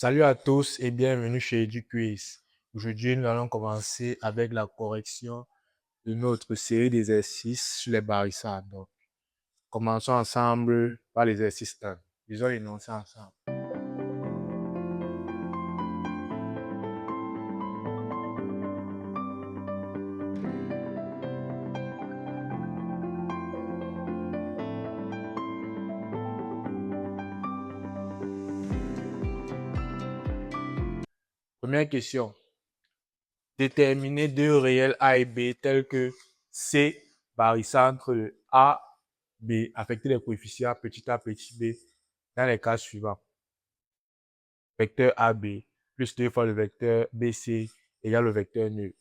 Salut à tous et bienvenue chez EduQuiz. Aujourd'hui, nous allons commencer avec la correction de notre série d'exercices sur les barrissades. Donc, commençons ensemble par l'exercice 1. Disons l'énoncé ensemble. Première question. Déterminer deux réels A et B tels que C barycentre de A, B, affecter les coefficients petit a, petit b dans les cas suivants. Vecteur AB plus 2 fois le vecteur BC égale le vecteur nul.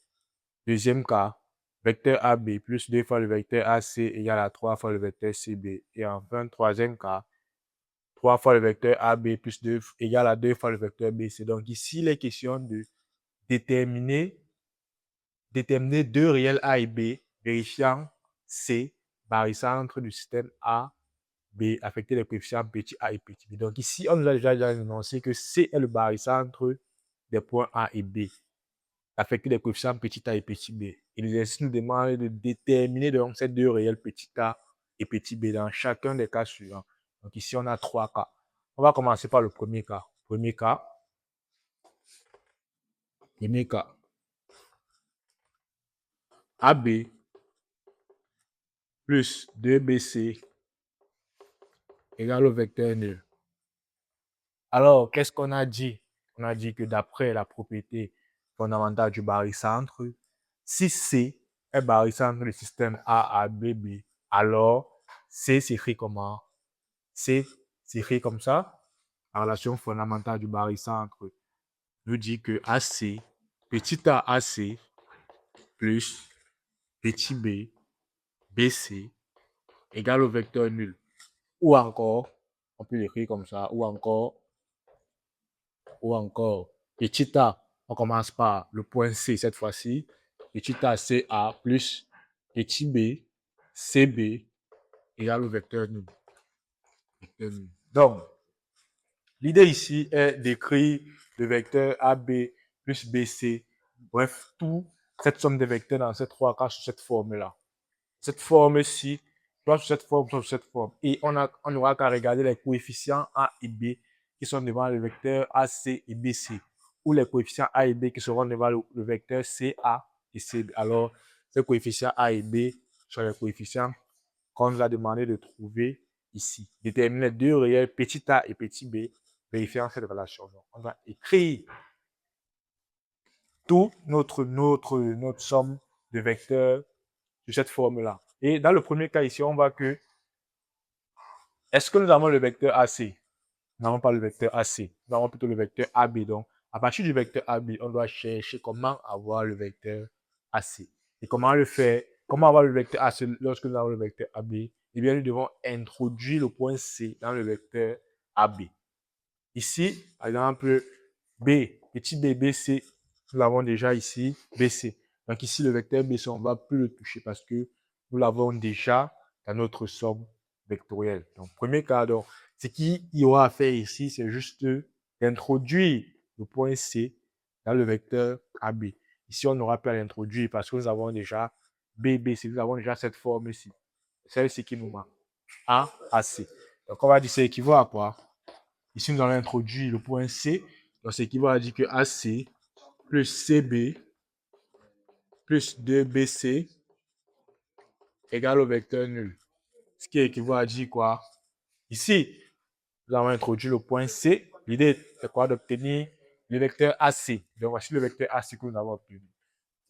Deuxième cas, vecteur AB plus 2 fois le vecteur AC égale à 3 fois le vecteur CB. Et enfin, troisième cas, 3 fois le vecteur AB plus 2 égale à 2 fois le vecteur BC. Donc ici, il est question de déterminer deux réels A et B, vérifiant C, barycentre du système A, B, affecté les coefficients petit a et petit b. Donc ici, on nous a déjà annoncé que C est le barycentre des points A et B, affecté les coefficients petit a et petit b. Et l'exercice nous demande de déterminer donc ces deux réels petit a et petit b dans chacun des cas suivants. Donc ici, on a trois cas. On va commencer par le premier cas. Premier cas. AB plus 2BC égale au vecteur nul. Alors, qu'est-ce qu'on a dit? On a dit que d'après la propriété fondamentale du barycentre, si C est barycentre du système A, A, B, B, alors C s'écrit comment? C s'écrit comme ça. La relation fondamentale du barycentre nous dit que AC, petit a AC plus petit b, BC égale au vecteur nul. Ou encore, on peut l'écrire comme ça, ou encore, petit a, on commence par le point C cette fois-ci, petit a CA plus petit b, CB égale au vecteur nul. Donc, l'idée ici est d'écrire le vecteur AB plus BC, bref, tout cette somme de vecteurs dans ces trois cas sous cette forme-là. Cette forme-ci, soit sous cette forme, soit sous cette forme. Et on n'aura qu'à regarder les coefficients A et B qui sont devant le vecteur AC et BC, ou les coefficients A et B qui seront devant le vecteur CA et CB. Alors, ces coefficients A et B sont les coefficients qu'on nous a demandé de trouver ici. Déterminer deux réels petit a et petit b, vérifiant cette relation. Donc, on va écrire toute notre somme de vecteurs de cette forme-là. Et dans le premier cas ici, on voit que est-ce que nous avons le vecteur AC? Nous n'avons pas le vecteur AC. Nous avons plutôt le vecteur AB. Donc, à partir du vecteur AB, on doit chercher comment avoir le vecteur AC. Et comment le faire? Comment avoir le vecteur AC lorsque nous avons le vecteur AB? Eh bien, nous devons introduire le point C dans le vecteur AB. Ici, par exemple, B, petit b, BC, nous l'avons déjà ici, BC. Donc ici, le vecteur BC, on ne va plus le toucher parce que nous l'avons déjà dans notre somme vectorielle. Donc, premier cas, donc, ce qu'il y aura à faire ici, c'est juste d'introduire le point C dans le vecteur AB. Ici, on n'aura pas à l'introduire parce que nous avons déjà BC, nous avons déjà cette forme-ci. C'est ce qui nous manque. A, AC. Donc, on va dire c'est équivaut à quoi? Ici, nous allons introduire le point C. Donc, c'est équivaut à dire que AC plus CB plus 2BC égale au vecteur nul. Ce qui équivaut à dire quoi? Ici, nous avons introduit le point C. L'idée, c'est quoi? D'obtenir le vecteur AC. Donc, voici le vecteur AC que nous avons obtenu.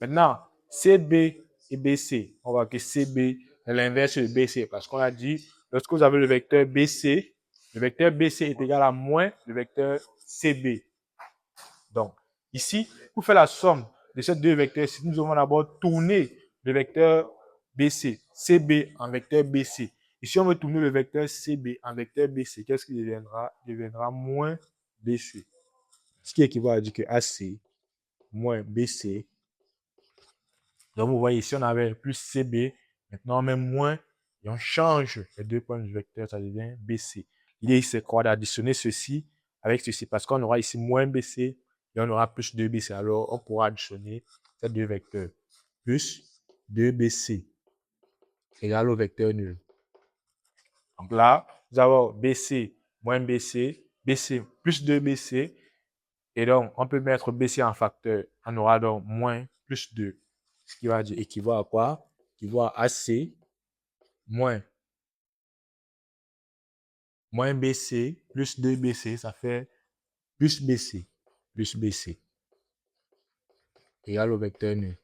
Maintenant, CB et BC, on voit que CB est l'inverse de BC parce qu'on a dit, lorsque vous avez le vecteur BC est égal à moins le vecteur CB. Donc, ici, pour faire la somme de ces deux vecteurs, nous devons d'abord tourner le vecteur BC, CB en vecteur BC. Et si on veut tourner le vecteur CB en vecteur BC, qu'est-ce qui deviendra? Il deviendra moins BC. Ce qui équivaut à dire que AC moins BC. Donc, vous voyez ici, on avait plus CB. Maintenant, on met moins et on change les deux points du vecteur, ça devient BC. L'idée, c'est quoi? D'additionner ceci avec ceci, parce qu'on aura ici moins BC et on aura plus 2BC. Alors, on pourra additionner ces deux vecteurs. Plus 2BC égale au vecteur nul. Donc là, nous avons BC moins BC, BC plus 2BC. Et donc, on peut mettre BC en facteur. On aura donc moins plus 2. Ce qui va dire équivaut à quoi? Équivaut à AC moins BC plus 2BC, ça fait plus BC égale au vecteur nul.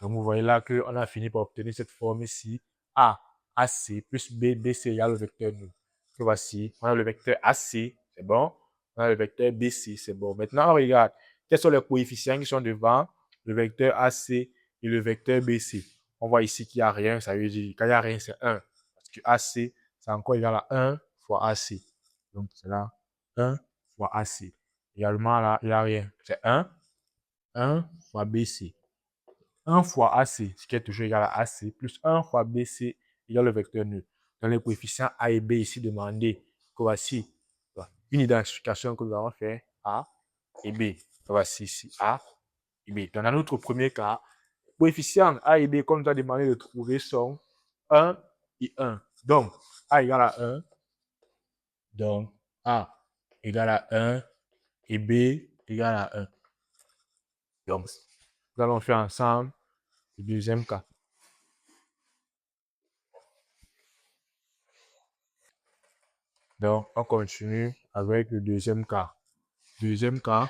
Donc, vous voyez là qu'on a fini par obtenir cette forme ici. AC plus BC égale au vecteur nul. Donc, voici, on a le vecteur AC, c'est bon. On a le vecteur BC, c'est bon. Maintenant, on regarde quels sont les coefficients qui sont devant le vecteur AC et le vecteur BC. On voit ici qu'il n'y a rien, ça veut dire quand il n'y a rien, c'est 1. Parce que AC, c'est encore égal à 1 fois AC. Donc, c'est là 1 fois AC. Également, là, il n'y a rien. C'est 1 fois BC. 1 fois AC, ce qui est toujours égal à AC, plus 1 fois BC égale le vecteur nul. Dans les coefficients A et B ici demandés, voici une identification que nous avons fait A et B. Voici ici A et B. Dans notre premier cas, coefficients A et B qu'on nous a demandé de trouver sont 1 et 1. Donc, A égale à 1. Donc, A égale à 1 et B égale à 1. Donc, nous allons faire ensemble le deuxième cas. Donc, on continue avec le deuxième cas. Deuxième cas.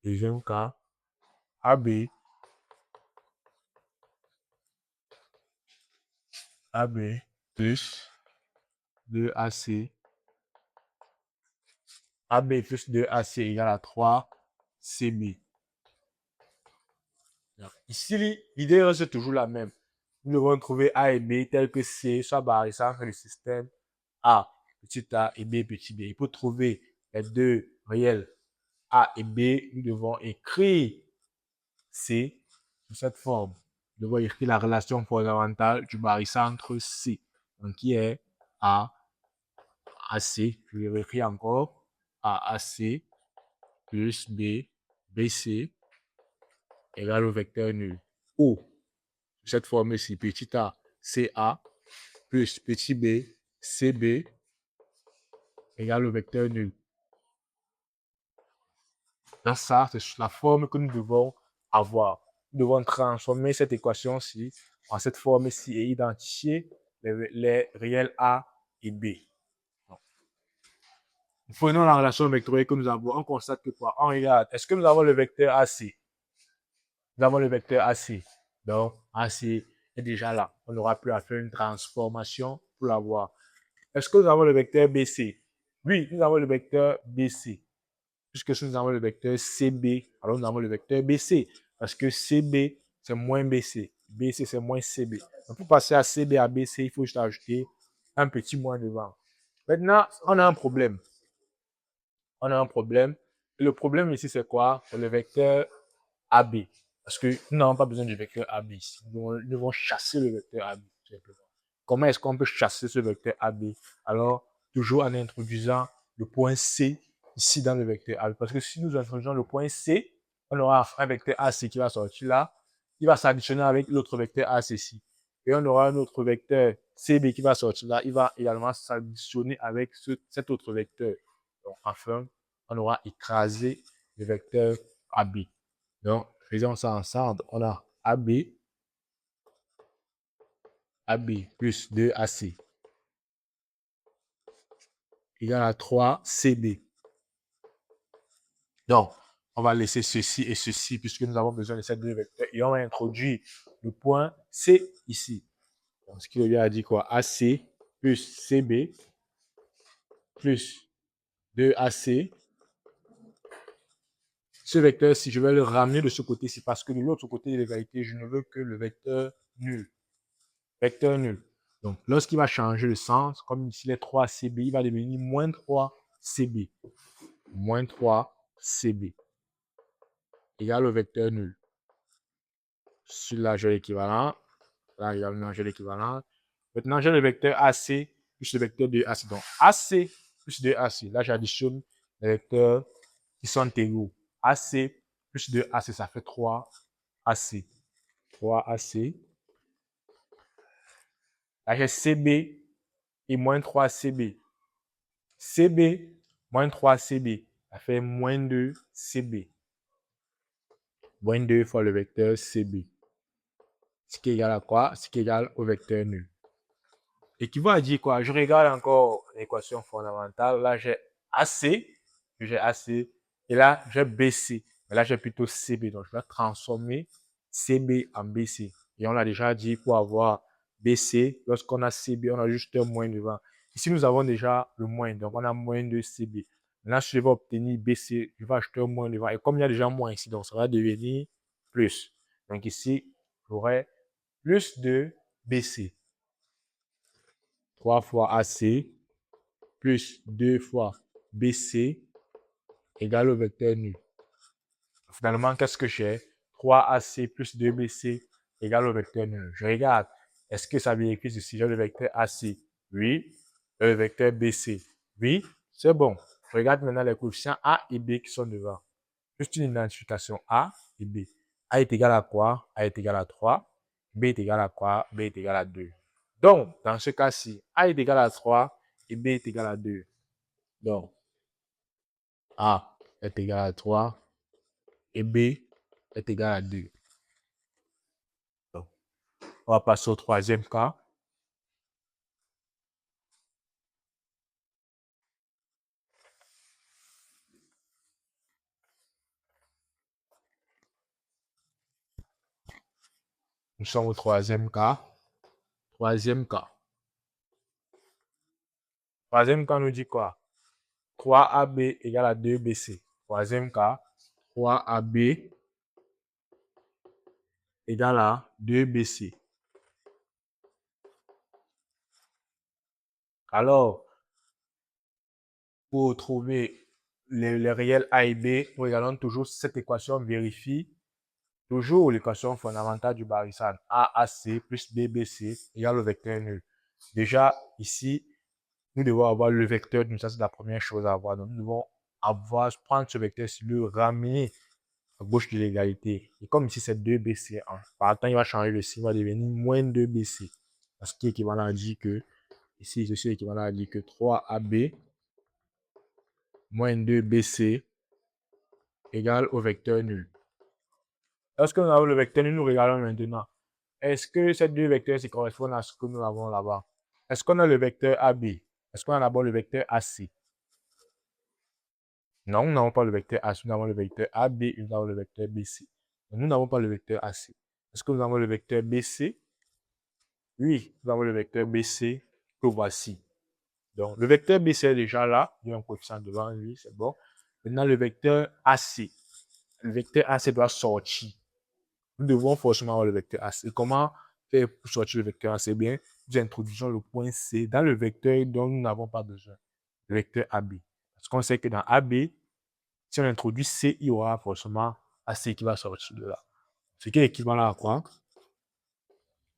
Deuxième cas. AB. AB plus 2AC. AB plus 2AC égale à 3CB. Ici, l'idée reste toujours la même. Nous devons trouver A et B tel que C soit barré entre le système A, petit a et B, petit b. Et pour trouver les deux réels A et B, nous devons écrire C sous cette forme. Nous devons écrire la relation fondamentale du barycentre C. Donc, qui est A, AC. Je vais écrire encore. A, AC plus B, BC égale au vecteur nul. Ou, cette forme-ci, petit a, CA plus petit b, CB égale au vecteur nul. Dans ça, c'est la forme que nous devons avoir. Nous devons transformer cette équation-ci en cette forme-ci et identifier les réels A et B. Prenons la relation vectorielle que nous avons. On constate que quoi? On regarde. Est-ce que nous avons le vecteur AC? Nous avons le vecteur AC. Donc, AC est déjà là. On n'aura plus à faire une transformation pour l'avoir. Est-ce que nous avons le vecteur BC? Oui, nous avons le vecteur BC. Puisque si nous avons le vecteur CB, alors nous avons le vecteur BC. Parce que CB, c'est moins BC. BC, c'est moins CB. Donc, pour passer à CB à BC, il faut juste ajouter un petit moins devant. Maintenant, on a un problème. On a un problème. Et le problème ici, c'est quoi? C'est le vecteur AB. Parce que nous n'avons pas besoin du vecteur AB ici. Nous devons chasser le vecteur AB, tout simplement. Comment est-ce qu'on peut chasser ce vecteur AB? Alors, toujours en introduisant le point C ici dans le vecteur AB. Parce que si nous introduisons le point C, on aura un vecteur AC qui va sortir là. Il va s'additionner avec l'autre vecteur AC ici. Et on aura un autre vecteur CB qui va sortir là. Il va également s'additionner avec cet autre vecteur. Donc, enfin, on aura écrasé le vecteur AB. Donc, faisons ça ensemble. On a AB plus 2AC égale à 3CB. Donc, on va laisser ceci et ceci puisque nous avons besoin de ces deux vecteurs et on va introduire le point C ici. Donc, ce qui lui a dit quoi? AC plus CB plus 2AC. Ce vecteur-ci, je vais le ramener de ce côté-ci parce que de l'autre côté de l'égalité, je ne veux que le vecteur nul. Vecteur nul. Donc, lorsqu'il va changer de sens, comme ici les 3CB, il va devenir moins 3CB. Moins 3CB égale au vecteur nul. Sur là, j'ai l'équivalent. Là, il y a un jeu d'équivalent. Maintenant, j'ai le vecteur AC plus le vecteur de AC. Donc, AC plus 2AC. Là, j'additionne les vecteurs qui sont égaux. AC plus 2AC, ça fait 3AC. 3AC. Là, j'ai CB et moins 3CB. CB moins 3CB, ça fait moins 2CB. Moins 2 fois le vecteur CB. Ce qui est égal à quoi? Ce qui est égal au vecteur nul. Et qui va dire quoi? Je regarde encore l'équation fondamentale. Là, j'ai AC. Et là, j'ai BC. Mais là, j'ai plutôt CB. Donc, je vais transformer CB en BC. Et on l'a déjà dit, pour avoir BC, lorsqu'on a CB, on a juste un moins devant. Ici, nous avons déjà le moins. Donc, on a moins de CB. Maintenant, si je vais obtenir BC, je vais ajouter un moins devant. Et comme il y a déjà un moins ici, donc ça va devenir plus. Donc, ici, j'aurai plus de BC. 3 fois AC plus 2 fois BC égale au vecteur nul. Finalement, qu'est-ce que j'ai? 3AC plus 2BC égale au vecteur nul. Je regarde. Est-ce que ça vérifie ici? J'ai le vecteur AC. Oui. Le vecteur BC. Oui. C'est bon. Je regarde maintenant les coefficients A et B qui sont devant. Juste une identification A et B. A est égal à quoi? A est égal à 3. B est égal à quoi? B est égal à 2. Donc, dans ce cas-ci, A est égal à 3 et B est égal à 2. Donc, A est égal à 3 et B est égal à 2. Donc, on va passer au troisième cas. Nous sommes au troisième cas. Troisième cas. Troisième cas nous dit quoi? 3AB égale à 2BC. Troisième cas, 3AB égale à 2BC. Alors, pour trouver les réels A et B, nous regardons toujours cette équation vérifie toujours l'équation fondamentale du Barisan. AAC plus BBC égale au vecteur nul. Déjà, ici, nous devons avoir le vecteur nul. Ça, c'est la première chose à avoir. Donc, nous devons prendre ce vecteur-ci, le ramener à gauche de l'égalité. Et comme ici, c'est 2BC1. Par temps, il va changer le signe, il va devenir moins 2BC. Ce qui est équivalent à dire que, ici, ceci est équivalent à dire que 3AB moins 2BC égale au vecteur nul. Lorsque nous avons le vecteur nul, nous regardons maintenant. Est-ce que ces deux vecteurs se correspondent à ce que nous avons là-bas? Est-ce qu'on a le vecteur AB? Est-ce qu'on a d'abord le vecteur AC? Non, nous n'avons pas le vecteur AC, nous avons le vecteur AB et nous avons le vecteur BC. Donc, nous n'avons pas le vecteur AC. Est-ce que nous avons le vecteur BC? Oui, nous avons le vecteur BC que voici. Donc, le vecteur BC est déjà là. Il y a un coefficient devant lui, c'est bon. Maintenant, le vecteur AC. Le vecteur AC doit sortir. Nous devons forcément avoir le vecteur AC. Comment faire pour sortir le vecteur AC? Bien, nous introduisons le point C dans le vecteur dont nous n'avons pas besoin. Le vecteur AB. Parce qu'on sait que dans AB, si on introduit C, il y aura forcément AC qui va sortir de là. Ce qui est équivalent à quoi?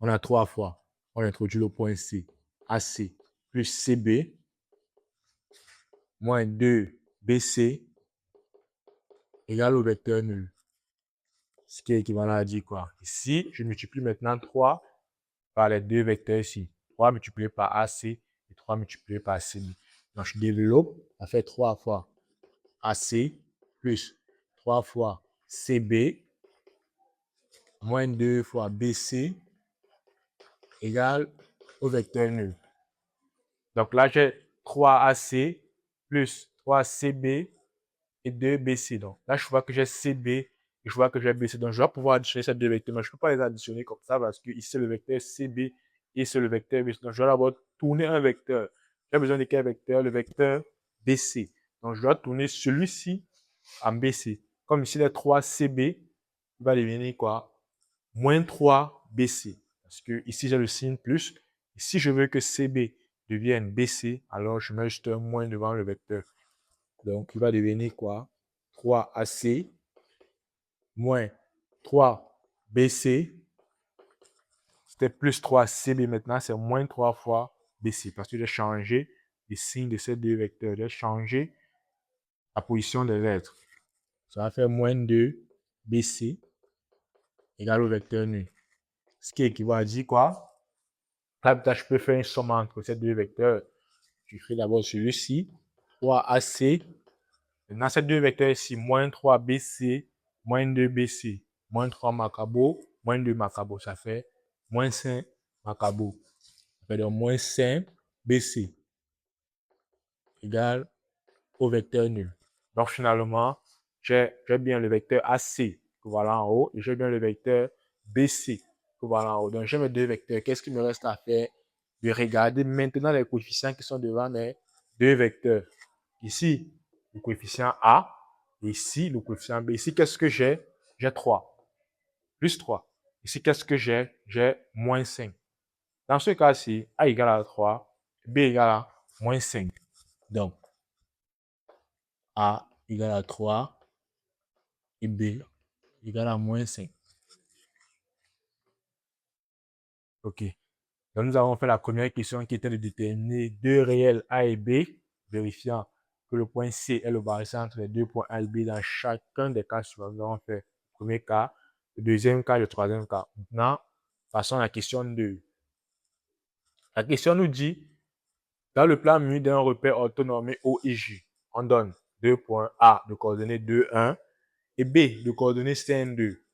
On a 3 fois. On introduit le point C. AC plus CB moins 2BC égale au vecteur nul. Ce qui est équivalent à dire quoi? Ici, je multiplie maintenant 3 par les deux vecteurs ici. 3 multiplié par AC et 3 multiplié par CB. Donc, je développe, ça fait 3 fois AC plus 3 fois CB moins 2 fois BC égale au vecteur nul. Donc là, j'ai 3AC plus 3CB et 2BC. Donc là, je vois que j'ai CB et je vois que j'ai BC. Donc je vais pouvoir additionner ces deux vecteurs. Mais je ne peux pas les additionner comme ça parce que ici, c'est le vecteur CB et c'est le vecteur BC. Donc je dois d'abord tourner un vecteur. J'ai besoin de quel vecteur? Le vecteur BC. Donc je dois tourner celui-ci en BC. Comme ici, les 3CB, il va devenir quoi? Moins 3BC. Parce que ici, j'ai le signe plus. Et si je veux que CB devienne BC, alors je mets juste un moins devant le vecteur. Donc, il va devenir quoi? 3AC moins 3BC c'était plus 3CB maintenant, c'est moins 3 fois BC. Parce que j'ai changé les signes de ces deux vecteurs. J'ai changé la position des lettres. Ça va faire moins 2 BC égale au vecteur nu. Ce qui équivaut à dire quoi? Là, je peux faire une somme entre ces deux vecteurs. Je ferai d'abord celui-ci. 3AC. Maintenant, ces deux vecteurs ici, moins 3BC, moins 2BC, moins 3 Macabo, moins 2 Macabo. Ça fait moins 5 Macabo. Ça fait donc moins 5 BC égale au vecteur nul. Donc, finalement, j'ai bien le vecteur AC que voilà en haut et j'ai bien le vecteur BC que voilà en haut. Donc, j'ai mes deux vecteurs. Qu'est-ce qu'il me reste à faire? De regarder maintenant les coefficients qui sont devant mes deux vecteurs. Ici, le coefficient A. Et ici, le coefficient B. Ici, qu'est-ce que j'ai? J'ai 3. Plus 3. Ici, qu'est-ce que j'ai? J'ai moins 5. Dans ce cas-ci, A égale à 3, B égale à moins 5. Donc, A égale à 3 et B égale à moins 5. OK. Donc, nous avons fait la première question qui était de déterminer deux réels A et B, vérifiant que le point C est le barycentre entre les deux points A et B dans chacun des cas suivants. Nous avons fait le premier cas, le deuxième cas, le troisième cas. Maintenant, passons à la question 2. La question nous dit, dans le plan muni d'un repère orthonormé O et J, on donne deux points A de coordonnées 2, 1 et B de coordonnées 5, 2.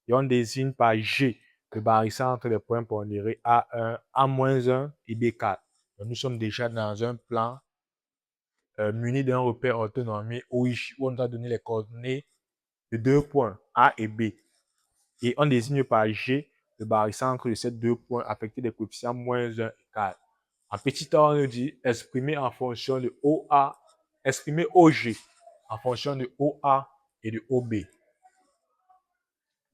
Et on désigne par G le barycentre des points pondérés A1, A-1 et B4. Donc, nous sommes déjà dans un plan muni d'un repère orthonormé où on a donné les coordonnées de deux points A et B. Et on désigne par G le barycentre de ces deux points affectés des coefficients -1 et 4. En petit a, on nous dit exprimer en fonction de OA, exprimer OG en fonction de OA et de OB.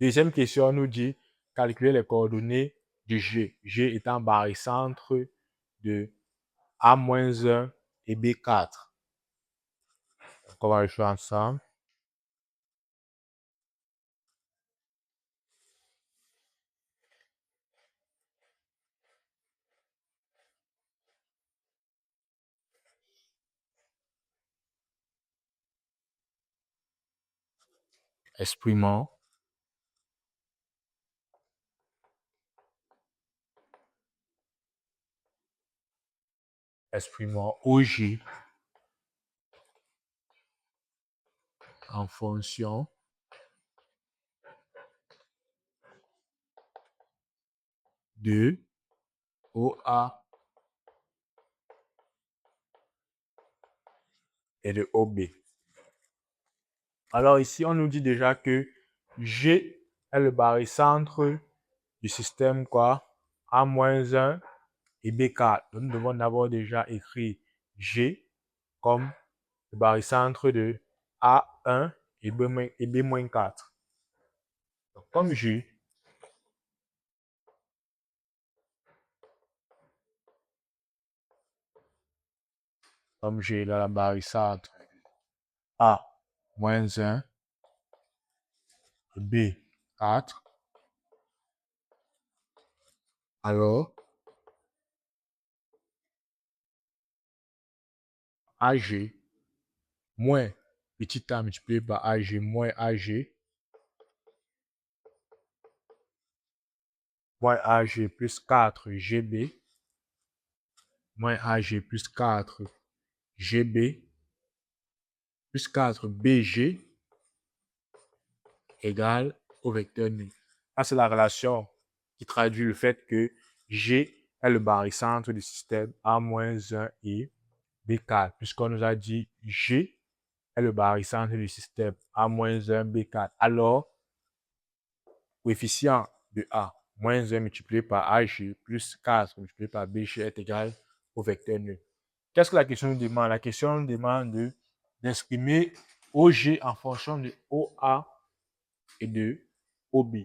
Deuxième question, on nous dit calculer les coordonnées de G. G étant barycentre de A-1 et B4. Donc, on va le faire ensemble. Exprimons OG en fonction de OA et de OB. Alors ici, on nous dit déjà que G est le barycentre du système quoi? A-1 et B4. Donc, nous devons d'abord déjà écrire G comme le barycentre de A1 et B-4. Donc, comme G est la barycentre A-1 et B4, alors AG moins petit a multiplié par AG moins AG plus 4 GB moins AG plus 4 GB plus 4 BG égale au vecteur nu. Ça, c'est la relation qui traduit le fait que G est le barycentre du système A-1 et B4, puisqu'on nous a dit G est le barycentre du système A-1, B4. Alors, coefficient de A, moins 1 multiplié par AG plus 4 multiplié par BG est égal au vecteur nu. Qu'est-ce que la question nous demande? La question nous demande d'exprimer OG en fonction de OA et de OB.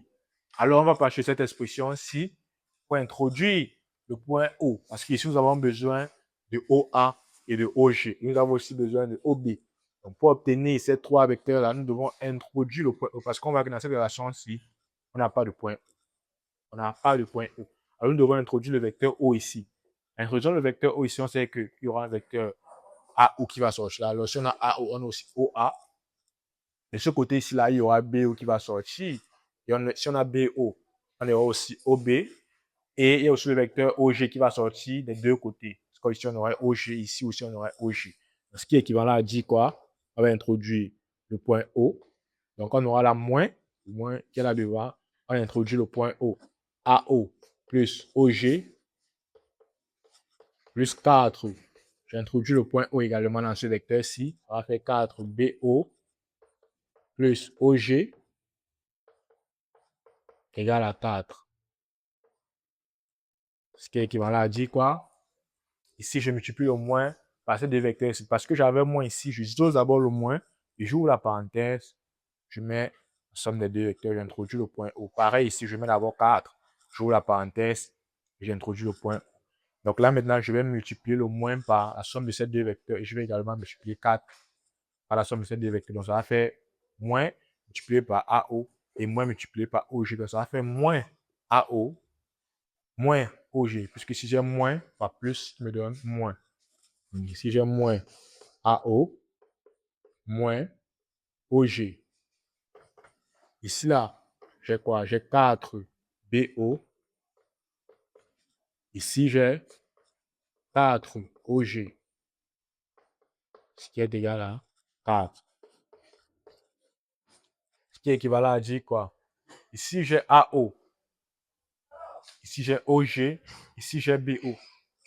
Alors, on va passer cette expression-ci pour introduire le point O. Parce qu'ici, nous avons besoin de OA et de OG. Nous avons aussi besoin de OB. Donc, pour obtenir ces trois vecteurs-là, nous devons introduire le point O. Parce qu'on voit que dans cette relation-ci, on n'a pas de point O. On n'a pas de point O. Alors, nous devons introduire le vecteur O ici. Introduisant le vecteur O ici, on sait qu'il y aura un vecteur AO qui va sortir là. Alors, si on a AO, on a aussi OA. De ce côté ici, là, il y aura BO qui va sortir. Et si on a BO, on aura aussi OB. Et il y a aussi le vecteur OG qui va sortir des deux côtés. Parce qu'ici, on aurait OG, ici aussi, on aurait OG. Ce qui est équivalent à dire quoi? On va introduire le point O. Donc, on aura la moins qui est là devant. On introduit le point O. AO plus OG plus 4. J'introduis le point O également dans ce vecteur-ci. On va faire 4 BO plus OG égale à 4. Ce qui est équivalent à dire quoi? Ici, je multiplie le moins par ces deux vecteurs ici. Parce que j'avais moins ici, je dispose d'abord le moins, et j'ouvre la parenthèse, je mets la somme des deux vecteurs, j'introduis le point O. Pareil ici, je mets d'abord 4, j'ouvre la parenthèse, et j'introduis le point O. Donc là, maintenant, je vais multiplier le moins par la somme de ces deux vecteurs, et je vais également multiplier 4 par la somme de ces deux vecteurs. Donc ça va faire moins multiplié par AO, et moins multiplié par OG. Donc ça va faire moins AO, moins OG, puisque si j'ai moins par plus, me donne moins. Ici, j'ai moins AO, moins OG. Ici, là, j'ai quoi? J'ai 4 BO. Ici, j'ai 4 OG. Ce qui est égal à 4. Ce qui est équivalent à dire quoi? Ici, j'ai AO. Ici, j'ai OG. Ici, j'ai BO.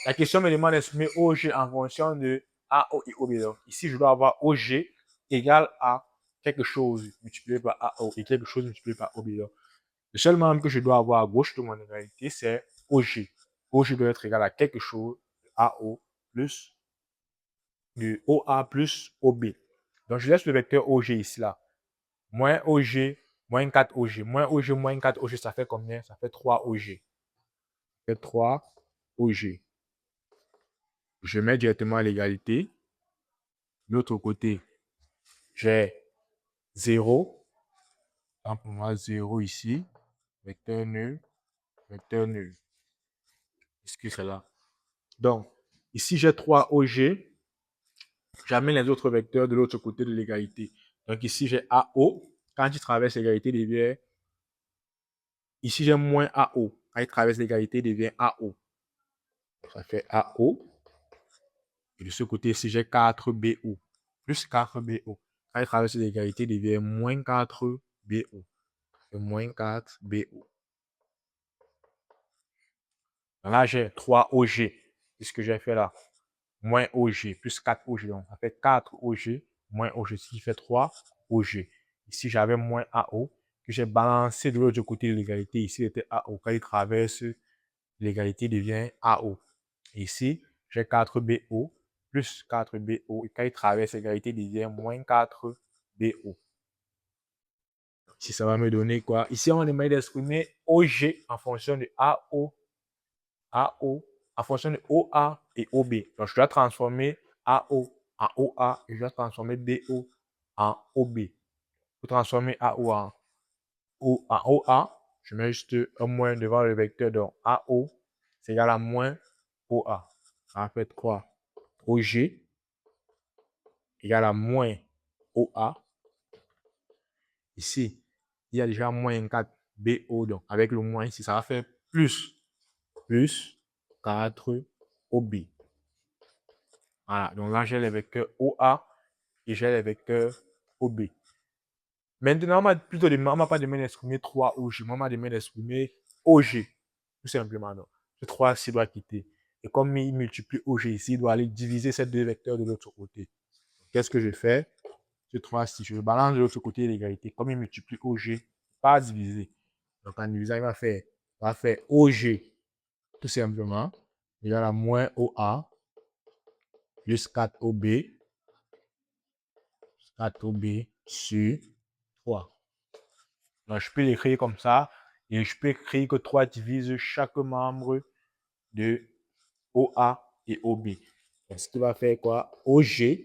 La question me demande d'exprimer OG en fonction de AO et OB. Donc, ici, je dois avoir OG égal à quelque chose multiplié par AO et quelque chose multiplié par OB. Donc, le seul membre que je dois avoir à gauche de mon égalité, c'est OG. OG doit être égal à quelque chose de AO plus de OA plus OB. Donc, je laisse le vecteur OG ici, là. Moins OG, moins 4 OG. Moins OG, moins 4 OG, ça fait combien? Ça fait 3 OG. Ça fait 3 OG. Je mets directement à l'égalité. De l'autre côté, j'ai 0. Pour moi, 0 ici. Vecteur nul. Vecteur nul. Est-ce que c'est là? Donc, ici, j'ai 3 OG. J'amène les autres vecteurs de l'autre côté de l'égalité. Donc, ici, j'ai AO. Quand il traverse l'égalité, il devient... Ici, j'ai moins AO. Quand il traverse l'égalité, il devient AO. Ça fait AO. Et de ce côté, ici, j'ai 4BO. Plus 4BO. Quand il traverse l'égalité, il devient moins 4BO. Et moins 4BO. Là, j'ai 3 OG. C'est ce que j'ai fait là. Moins OG, plus 4 OG. Donc, ça fait 4 OG, moins OG, ce qui fait 3 OG. Ici, j'avais moins AO, que j'ai balancé de l'autre côté de l'égalité. Ici, c'était AO. Quand il traverse l'égalité, devient AO. Ici, j'ai 4BO, plus 4BO. Et quand il traverse l'égalité, devient moins 4BO. Si ça va me donner quoi? Ici, on aimerait d'exprimer OG en fonction de AO en fonction de OA et OB. Donc, je dois transformer AO en OA et je dois transformer BO en OB. Pour transformer AO en OA, je mets juste un moins devant le vecteur. Donc, AO, c'est égal à moins OA. Ça va faire quoi? OG égale à moins OA. Ici, il y a déjà moins 4 BO. Donc, avec le moins ici, ça va faire plus 4 OB. Voilà, donc là, j'ai les vecteurs OA et j'ai les vecteurs OB. Maintenant, on m'a plutôt demandé, on m'a pas demandé d'exprimer 3 OG, on m'a demandé d'exprimer OG, tout simplement. Donc, ce 3 ci doit quitter. Et comme il multiplie OG ici, il doit aller diviser ces deux vecteurs de l'autre côté. Qu'est-ce que je fais? Ce 3 ci, je le balance de l'autre côté de l'égalité. Comme il multiplie OG, pas diviser. Donc, en divisant, il va faire OG, tout simplement. Il y a la moins OA plus 4OB 4B sur 3. Donc, je peux l'écrire comme ça. Et je peux écrire que 3 divise chaque membre de OA et OB. Donc, ce qui va faire quoi? OG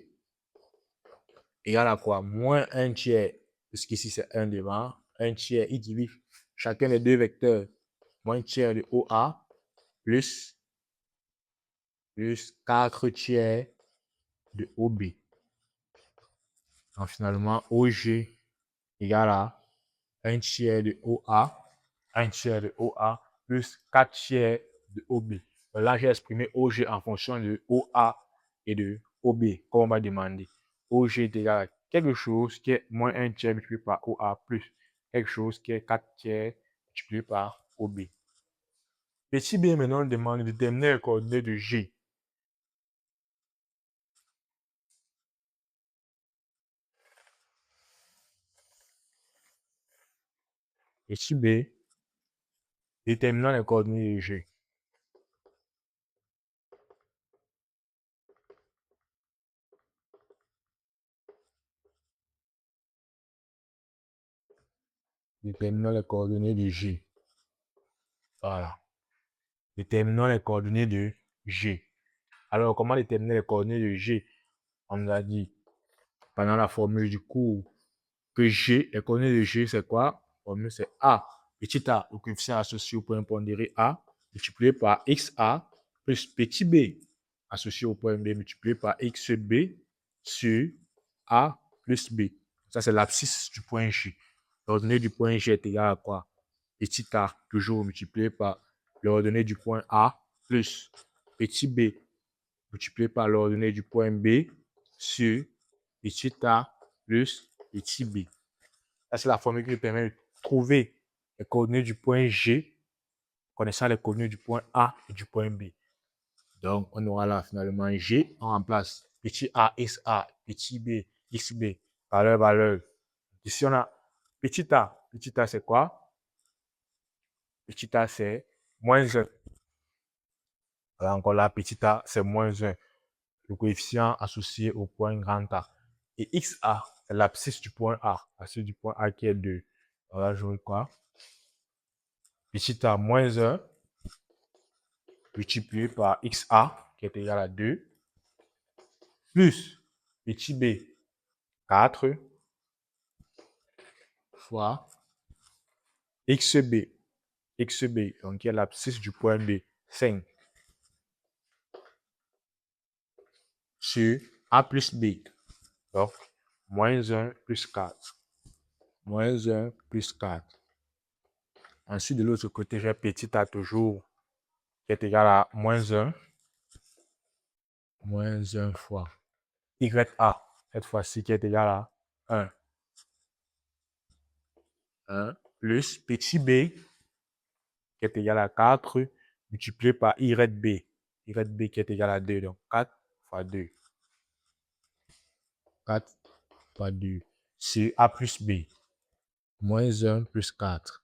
égale à quoi? Moins 1 tiers. Parce qu'ici, c'est 1 devant. 1 tiers, il divise chacun des deux vecteurs. Moins 1 tiers de OA plus 4 tiers de OB. Donc finalement, OG égale à 1 tiers de OA, 1 tiers de OA plus 4 tiers de OB. Donc là, j'ai exprimé OG en fonction de OA et de OB, comme on m'a demandé. OG est égal à quelque chose qui est moins 1 tiers multiplié par OA plus quelque chose qui est 4 tiers multiplié par OB. Petit b, maintenant, on demande de déterminer les coordonnées de G. Petit b, déterminant les coordonnées de G. Déterminant les coordonnées de G. Voilà. Déterminons les coordonnées de G. Alors, comment déterminer les coordonnées de G? On nous a dit pendant la formule du cours que G, les coordonnées de G, c'est quoi? La formule, c'est A, petit a, le coefficient associé au point pondéré A, multiplié par XA, plus petit b, associé au point B, multiplié par XB, sur A plus B. Ça, c'est l'abscisse du point G. L'ordonnée du point G est égale à quoi? Petit a, toujours multiplié par l'ordonnée du point A, plus petit b, multiplié par l'ordonnée du point B, sur petit a, plus petit b. Ça, c'est la formule qui nous permet de trouver les coordonnées du point G, connaissant les coordonnées du point A et du point B. Donc, on aura là finalement G, on remplace petit a, XA, petit b, XB par leur valeur. Ici, on a petit a. Petit a, c'est quoi? Petit a, c'est moins 1. Alors, encore là, petit a, c'est moins 1. Le coefficient associé au point grand A. Et XA, c'est l'abscisse du point A. L'abscisse du point A qui est 2. Alors là, je veux quoi? Petit a moins 1 multiplié par XA qui est égal à 2 plus petit b 4 fois XB. XB, donc qui est l'abscisse du point B, 5 sur A plus B. Donc, moins 1 plus 4. Moins 1 plus 4. Ensuite, de l'autre côté, j'ai petit a toujours qui est égal à moins 1. Moins 1 fois YA, cette fois-ci qui est égal à 1. 1 plus petit b qui est égal à 4 multiplié par YB. YB qui est égal à 2. Donc 4 fois 2. 4 fois 2 sur A plus B. Moins 1 plus 4.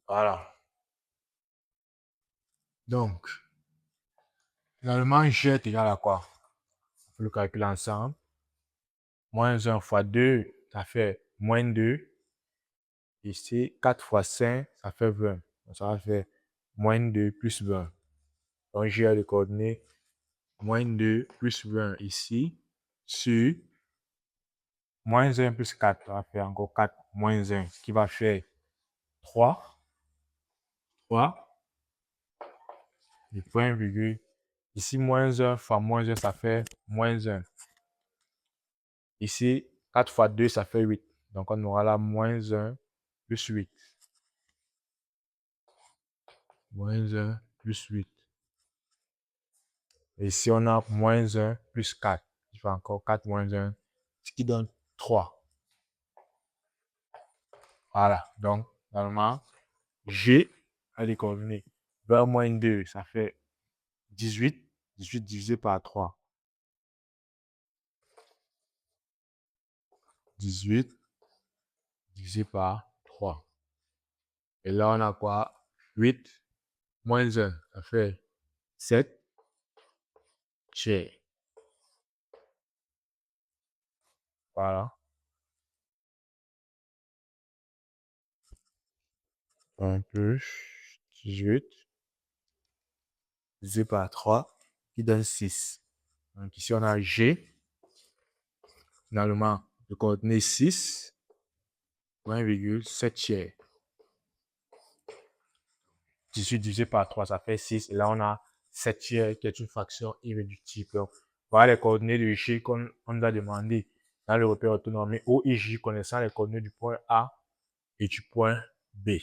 Voilà. Donc, finalement, G est égal à quoi? On peut le calculer ensemble. Moins 1 fois 2, ça fait moins 2. Ici, 4 fois 5, ça fait 20. Donc, ça va faire moins 2 plus 20. Donc, G a les coordonnées moins 2 plus 20 ici, sur moins 1 plus 4. Ça va faire encore 4 moins 1, ce qui va faire 3. 3. Et point virgule. Ici, moins 1 fois moins 1, ça fait moins 1. Ici, 4 fois 2, ça fait 8. Donc, on aura là moins 1 plus 8. Moins 1 plus 8. Et ici, on a moins 1 plus 4. Il fait encore 4 moins 1, ce qui donne 3. Voilà. Donc, normalement, G a des coordonnées. 20 moins 2, ça fait 18. 18 divisé par 3. 18 divisé par 3. Et là, on a quoi? 8 moins 1, ça fait 7 tiers. Voilà. 1 plus 18 divisé par 3 qui donne 6. Donc ici, on a G, finalement, de coordonnées 6, 1,7 tiers. 18 divisé par 3, ça fait 6. Et là, on a 7 tiers qui est une fraction irréductible. Donc, voilà les coordonnées de G qu'on nous a demandé dans le repère autonome O et J connaissant les coordonnées du point A et du point B.